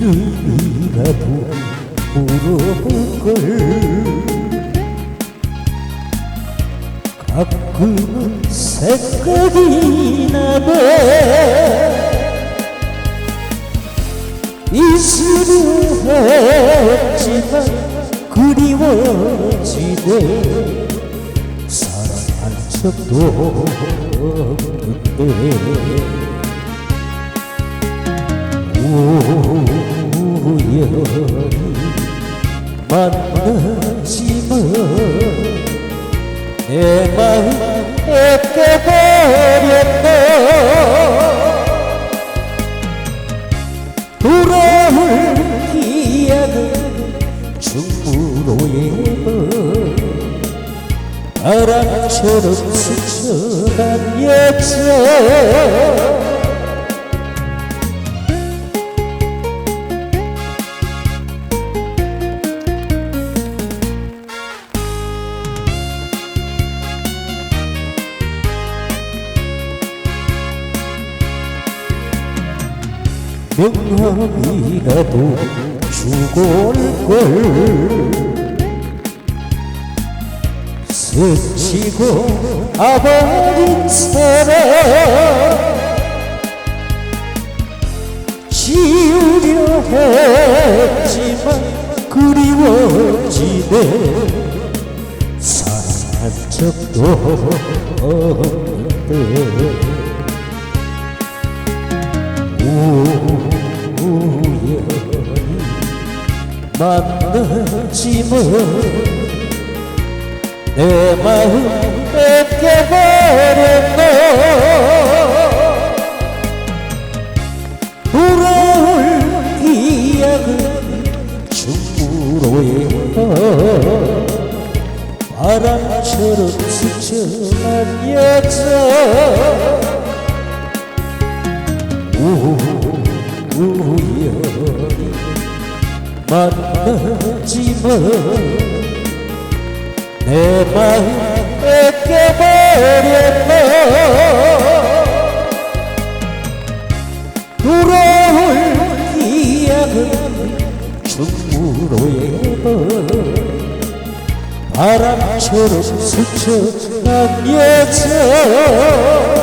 이름이라도 물어볼걸. 가끔은 생각이 나네. 잊으려 했지만 그리워지네. 사랑할 적도 없는데 우연히 만나지만 내 마음에 깨버렸네. 돌아올 기약은 충무로에 바람처럼 스쳐간 여자. 명함이라도 주고 올걸. 스치고 가버린 사랑 지우려 했지만 그리워지네. 사랑한 적도 없는데 우연히 만나지만 내 마음 뺏겨버렸네. 돌아올 기약은 충무로에 바람처럼 스쳐간 여자. 우연히 만나지만 내 마음 뺏겨버렸네. 돌아올 기약은 충무로에 바람처럼 스쳐간 여자.